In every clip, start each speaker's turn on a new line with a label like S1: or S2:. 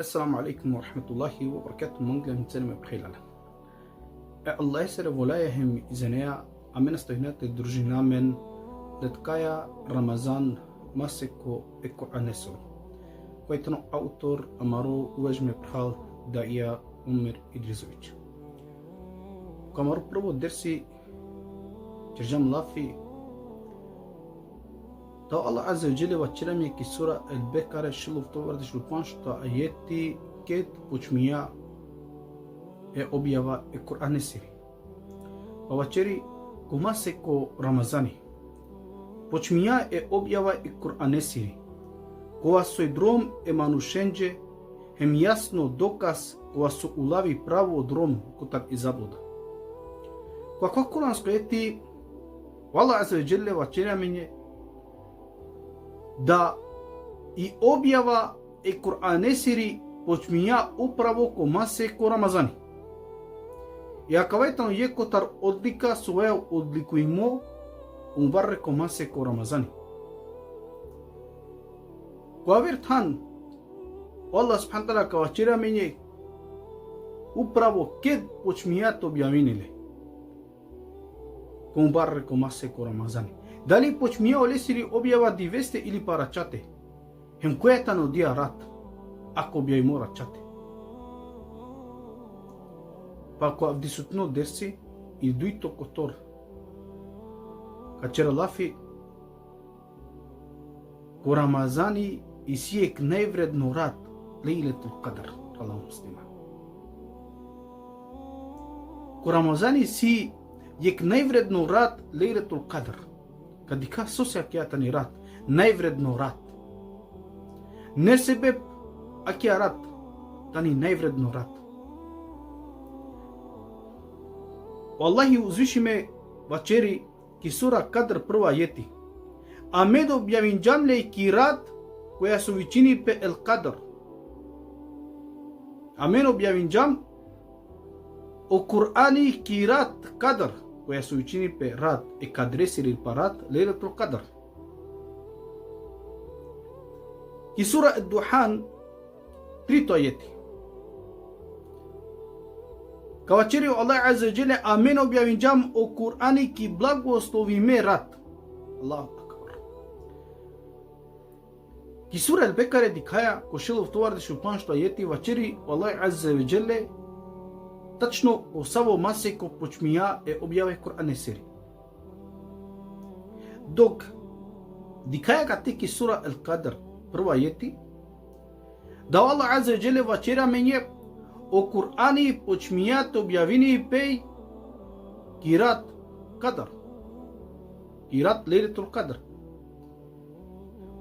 S1: السلام عليكم ورحمة الله وبركاته. منجلة من سينما بخيلنا الله يسر ولايهم إذنيا أمين استهنات الدرجنا من لتكايا رمضان ماسكو إكو أنسو ويتنو أوتور أمارو وجم بحال داعية عمر إدريسوفيتش كمارو بربو درسي ترجم لافي تو الله عز وجل وچرمي كي سورة البقرة شلوف توورد شلوفانش تا آياتي كيت بوچميا objava Kur'an siri. Вачери кумасеко Рамазани. Почмија objava Kur'an siri. Кога со дром манушенџе хем јасно доказ кога со улави право дром котак и заблуда. Кога Kur'an скојети Аллах азza ва џелле вачери мене да и objava Kur'an siri почмија управо кумасеко Рамазани. И акавајтано јекотар одлика своја одликуимо умбарре комасе ко Рамазани. Коавертан Аллах субхана тала кавачира мене управо кед почмијато објавиниле умбарре комасе ко Рамазани. Дали почмија олесири објава дивесте или парачате? Хем којатано дија рат ако објавимо рачате. Ако авдисутно дерси и дуито котор качера лафи ко Рамазани и сиек највредно рад Лейлетул Кадр Аллах муслима. Ко Рамазани си јек највредно рад Лейлетул Кадр. Кадика сосеак јатани рад највредно рад. Не себеб акија рад тани највредно рад. Аллахи узвишиме вачери ки сура Кадр прва јети. Амед објавинџанле ки рад која со вичини пе ел Кадр. Амен објавинџам о Кур'ани ки рад Кадр која со вичини пе рад е кадресир или парад Лейлетул Кадр. Ки сура Духан трито јети. Кавачери Аллах азza ва џеле амен објавинџам о Кур'ани ки благословиме рад. Аллаху акбар. Ки сура Ал-Бекаре дикаја кошилов товар дешупан што јети вачери Аллах азza ва џеле тачно осаво масеко почмија објаве Кур'ан сери. Док дикаја кате ки сура Ал-Кадр прва јети да Аллах азza ва џеле вачера мене о Кур'ани почмијат објавини пеј кират Кадр. Кират Лейлетул Кадр.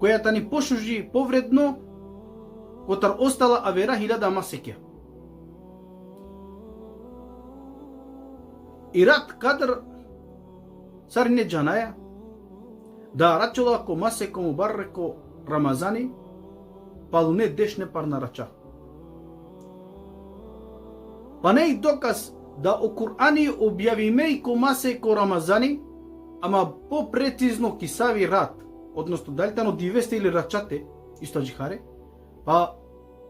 S1: Која тани пошужи повредно котар остала авера 1000 масекја. Ират Кадр сарне џанаја да рачула ко масеко мубарреко Рамазани палуне дешне парнарача. Па не и доказ да о Кур'ани објавиме и комасе ко Рамазани, ама по-прецизно ки сави рад, односно дали тано дивесте или рачате, исто джихаре, па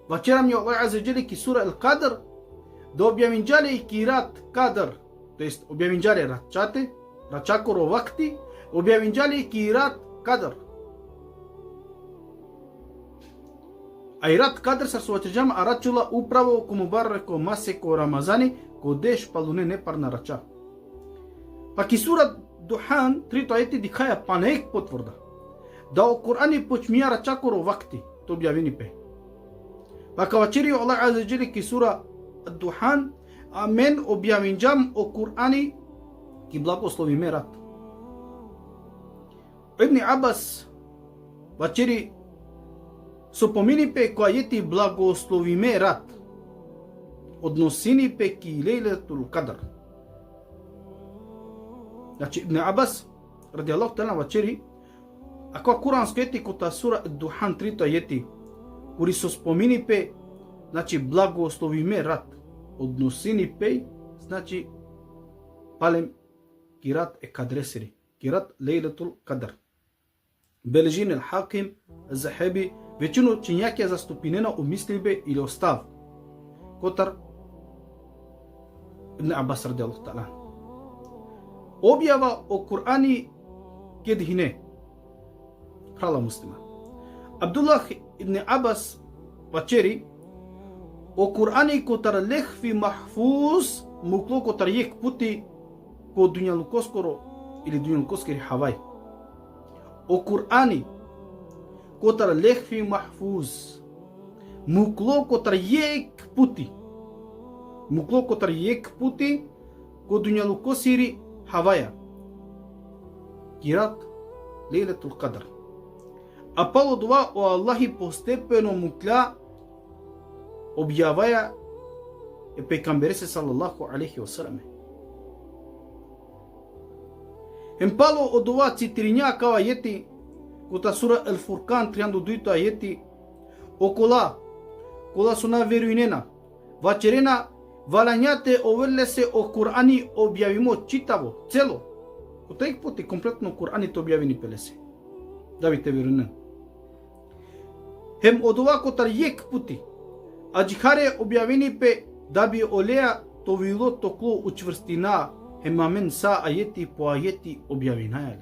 S1: вачерам ја Аллах азza ва џеле ки сура Ал-Кадр да објавинџале и ки рад Кадр, то есть објавинџале рачате, рачакоро вакти, објавинџале и ки рад Кадр. А и рад Кадр са суачаџам арачула управо ко мубарреко масеко Рамазани ко деш палуне не парна рача. Па ки сура Духан трито ајети дикаја панеек потврда да о Кур'ани почмија рачакоро вакти то објавини пе. Па кавачери Аллах азza ва џеле ки сура Духан амен објавинџам о Кур'ани ки благословиме рад. Ибн Абас вачери со помини пе која јети благословиме рад односини пе ки Лейлетул Кадр. Значи Ибн Абас ради Аллах тала вачери ако куранско јети кота сура Духан трито јети кури со спомини пе значи благословиме рад односини пе значи палем кират кадресери кират Лейлетул Кадр. Бележин Ал-Хаким Al-Zahabi Većinu činjake zastupinena u mislibe ili ostav. Kotar Ibn Abbas radijallahu ta'ala. Objava o Kur'ani kedhine. Prala muslima. Abdullah ibn Abbas vacheri o Kur'ani kotar lehfi mahfuz muklo kotar yek puti ko dunjalukoskoro ili dunjalukoskiri havaj. O Kur'ani kotar lehfi mahfuz muklo kotar yek puti ko dunjalukosiri havaja kirat Lejletul Qadr. A palo dva o Allahi postepeno mukla objavaja e pejgamberi sallallahu alaihi wasallam. Em palo o dva citrinja kao ajeti kota sura Al-Furqan 32 ajeti o kola suna veruinena vačerena valanjate overle se o Kur'ani objavimo čitavo, celo. Kota ih poti kompletno Kur'ani to objavini pelese. Da biste veruinen. Hem od ovako tar jek puti, a džihare objavini pe da bi olea to bilo toklo učvrstina, hem amen sa ajeti po ajeti objavinaja.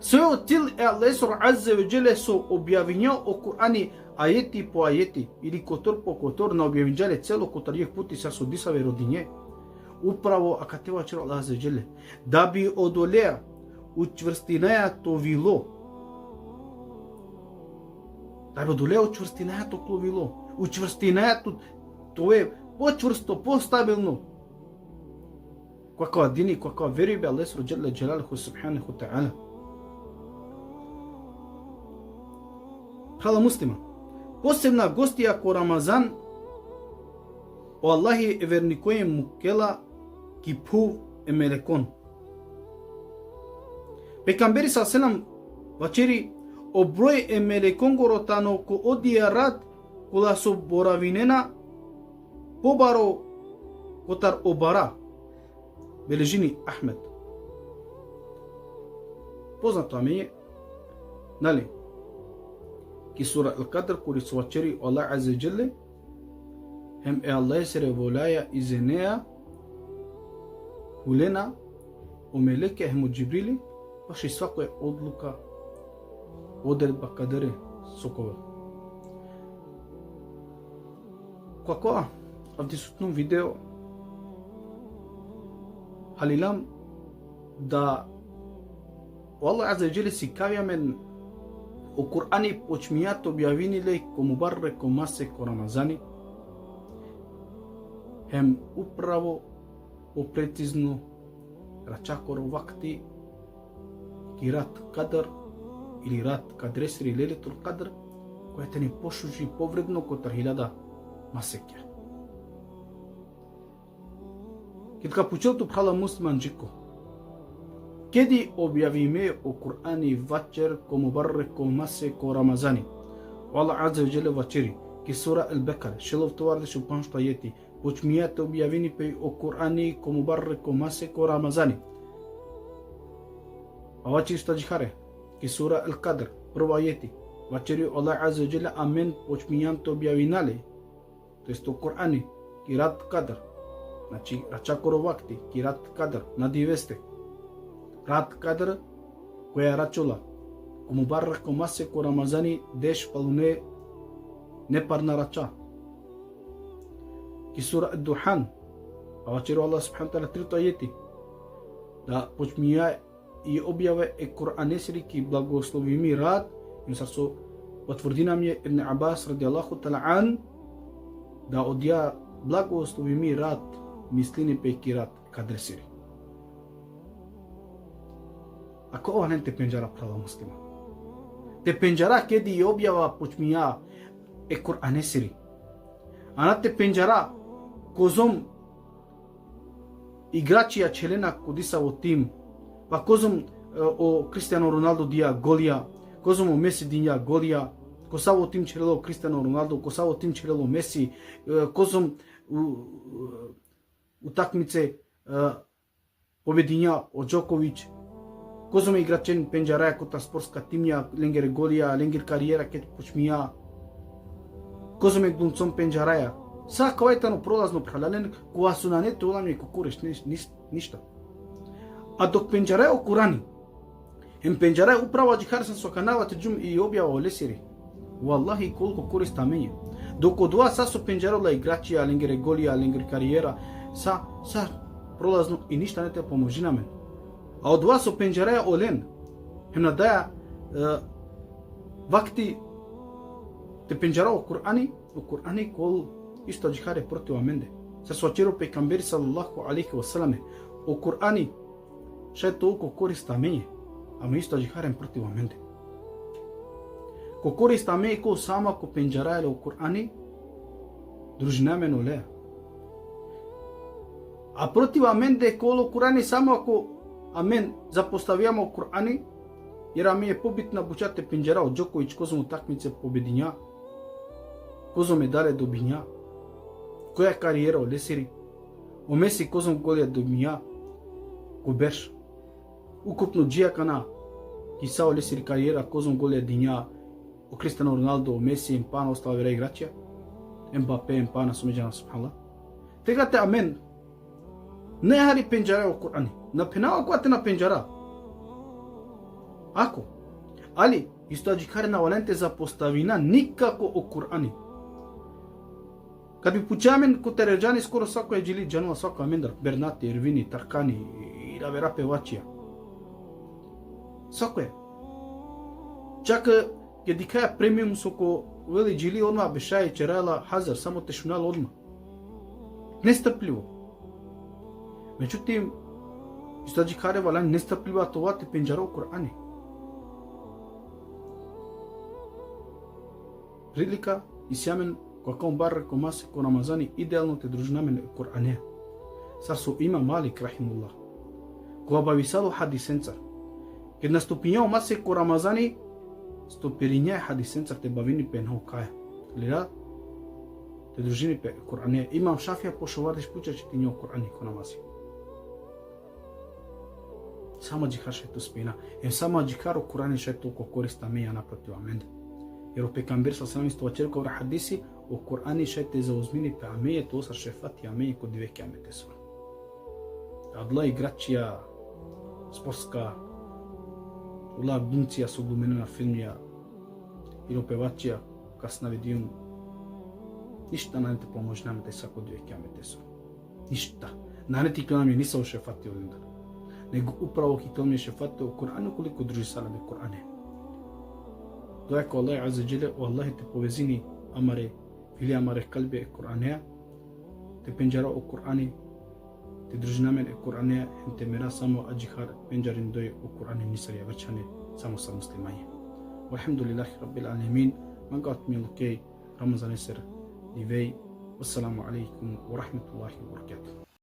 S1: Sve od til e Allahisor azze ve jele so objavinja o Kur'ani ajeti po ajeti, ili kotor po kotor na objavinjale celo kotar jek puti sa sudisave rodinje. Upravo akateva čero Allah azze ve jele, da bi od olea učvrstinaja to bilo, da bi doleo učvrstinaja to klovilo, učvrstinaja to je počvrsto, postabilno. Kakva dini, kakva veri bi Allah jalla jalaluhu subhanahu ta'ala. Hala muslima, posebna gostija ko Ramazan o Allahi evernikoje mukela kipu e melekon. Pejgamberi sallam vacheri o broj e melekon gorotano ko odija rad kola so boravinena pobaro kotar obara beležini Ahmed. Poznato vam je, nali, ki sura Al-Qadr kuri su vacheri Allah azze jelle hem e Allah sere volaya izenea hulena o meleke hem u Džibrili baš i svako je odluka, odredba kadere sokova. Kako ovdje sutnom video halilam da Allah azza jelle si kavjamen o Kur'ani počmijat objavinile ko mubarre ko mase ko Ramazani hem upravo o precizno račakoro vakti ki rat Qadr ili rat Qadresri Lejletul Qadr koja te ni pošuži povredno kotar 1000 masekja. Kad ka počel tu phala musliman džiko, kedi objavime o Kur'ani večer ko mubarre ko mase ko Ramazani. Allah azza wa jalla večeri ki sura Al-Baqara šelov tovarde şu panšta jeti počmijate objavini pe o Kur'ani ko mubarre ko mase ko Ramazani. Avači stajhare ki sura Al-Qadr prvo ajeti večeri Allah azza wa jalla amen počmijante objavinale to jest o Kur'ani ki rat Qadr znači račakoro vakti ki rat Qadr nadiveste rat Qadr koja račula ko mubarrak ko mase ko Ramazani deš palune neparna rača ki sura Ad-Duhan večeri Allah subhanahu wa ta'ala trito ajeti da počmija i objave e Kur'anesri ki blagoslovi mi rad in sarso potvrdi nam je Ibn Abbas radijallahu ta'ala an da odja blagoslovi mi rad mislini pe ki rad kadresiri. Ako ova nem te penjara prava muslima. Te penjara kedi objava počmija e Kur'anesri. Ana te penjara kozom igračija čelena kodisavo tim pa kozom o Cristiano Ronaldo dia golija, kozom o Messi dinja golija, kosavo tim čelelo Cristiano Ronaldo, kosavo tim čelelo Messi, kozom utakmice pobedinja o Djoković, Козоме играчен пенџараја кота спортска тимја, ленгер голија, ленгер кариера ке почмија. Козоме глумцом пенџараја. Са кавајтано пролазно прхалален, кога су на нето оламје кукуреш ништа. А док пенџараја о Курани, пенџараја управа джихарсан со каналате джум и објава о лесири. Валлахи колку користа мење. Доко дуа са со пенџарола играчија, ленгер голија, ленгер кариера, са пролазно и ништа не те поможи на мен. А од вас со пенџараја олен, надаја вакти те пенџара о Курани кол исто джихаре против менде. Се соачеро пекамбери салаллаху алейхи васеламе о Курани ше толку користа мење, ама исто джихарен против менде. Ко користа мење ко сама ко пенџараја о Курани, дружина мен олеа. А против менде коло Курани само ако амен запоставијамо Курани, jer ми е побитна бучате пенџара од Џоковиќ козо му такмице победиња, козо медале добиња, која кариера од лесири, о Меси козо му голија добиња, ко берш, укупно джијакана, кисао лесири кариера, козо му голија диња, о Кристиано Роналдо, о Меси, емпана, остава вера играчија, Ембапе, емпана, сумеđana субханалlah. Тегате амен, не хари пенџара о Курани, напенава којате на пенџара. Ако, али, исто джихаре на валенте за поставина никако о Курани. Kad bi pućamen ko teređani skoro svako je džili džanula svako amendar, Bernati, Irvini, Tarkani i ravera pevačija. Svako je. Čak je dikaja premium su ko veli džili odmah bešaje čerala hazar, samo te šunala odmah. Nestrpljivo. Međutim, isto džihare valan nestrpljiva tovate penđara u Kur'ani. Prilika i sjamen kako barre ko mase ko Ramazani idealno te družinamen Kur'ane. Sar su ima Malik rahimullah. Ko abavisalo hadisencar. Kad nastupinjao mase ko Ramazani, stopirinja hadisencar te bavini penho kaja. Lira te družini pe Kur'ane. Imam Šafija pošovardiš puća će ti njao Kur'ani ko namazi. Sama džihar še to spina. Sama džihar u Kur'ani še to ko korista meja naprotiv amende. Jer o pekambir sa sami stovačerko vra hadisi o Kur'ani še te zauzmini pe ameje to sar šefati ameje kod dve kiamete su. Adla igračija sportska ula buncija su glumenena filmija ili pevačija kasna vidijum ništa na ne te pomoći nam te sa kod dve kiamete su. Ništa. Na ne ti nam je nisao šefati odindar. Nego upravo hitel mi je šefati o Kur'anu koliko druži salame Kur'ane. Dojako Allah azza jale o Allah te povezini amare ili amare kalbe Kur'anea te penđara o Kur'ani te družinamen Kur'anea te mera samo ajihar penđarin doj o Kur'ani nisari avrčane samo sa muslimanje. Walhamdulillahi rabbil alamin. Man gat mi lukej Ramazan eser divej. Wassalamu alaikum wa rahmatullahi wa barakatuh.